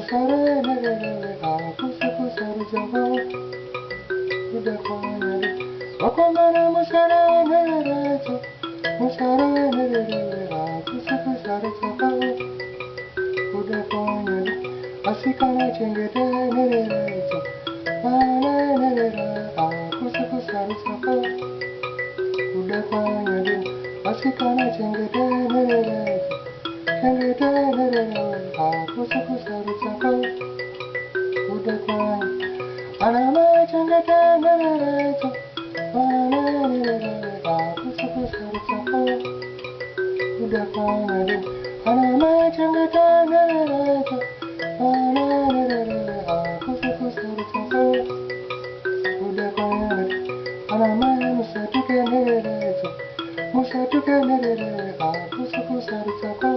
Musare nerere kusa kusa rujaba udah konyari okomana musare nerere musare nerere kusa kusa rujaba udah konyari asikana cengede nerere mana nerere kusa kusa rujaba udah konyari asikana cengede nerere cengede nerere kusa kusa rujaba udah konyari anama cengede nerere mana nerere kusa kusa rujaba udah konyari anama cengede nerere mana nerere kusa kusa rujaba udah konyari anama musatuke nerere musatuke nerere kusa kusa rujaba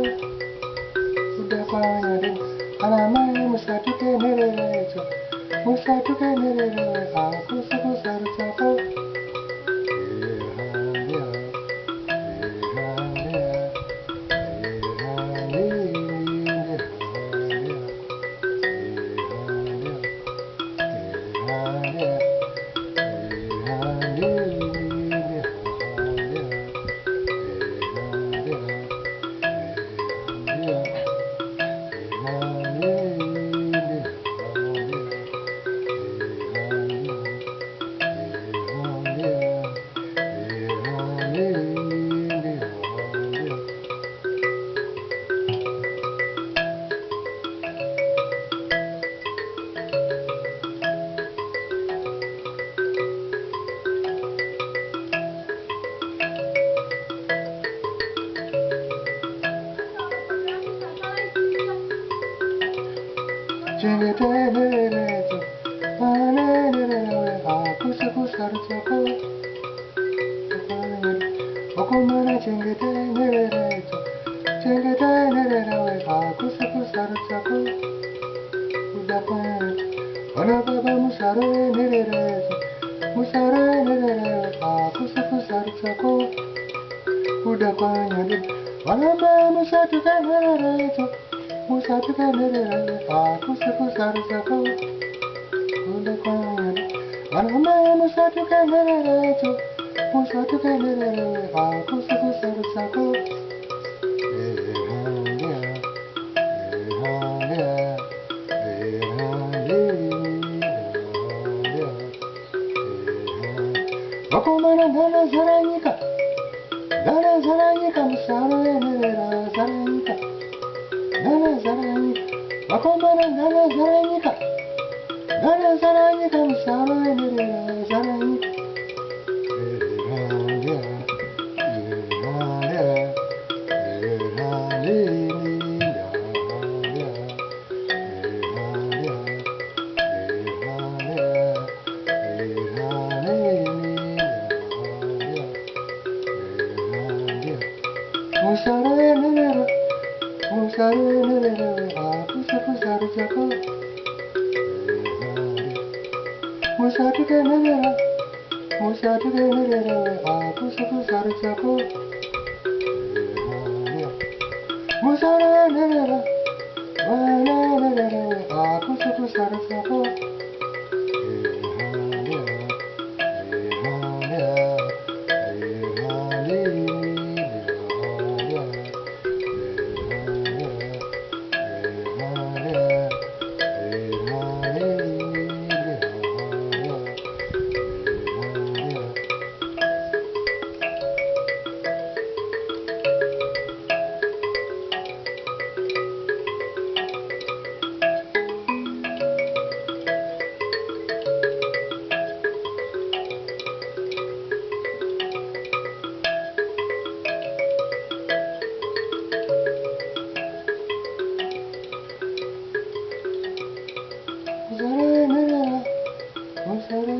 udah konyari anama musatuke nerere musatuke nerere kusa kusa rujaba cengede nerere mana nerere kusa kusa rujaba okomana cengede nerere kusa kusa rujaba udah konyari anababa musare nerere kusa kusa rujaba udah konyari anaba musatuke nerere musatuke nerere kusa kusa rujaba udah konyari anaba musatuke nerere kusa kusa rujaba okomana dana zaranyika musare nerere zaranyika dana zaranyika okomana dana zaranyika musare nerere zaranyika musare nerere kusa kusa rujaba musatuke nerere kusa kusa rujaba musare nerere mana nerere kusa kusa rujaba musare nerere musare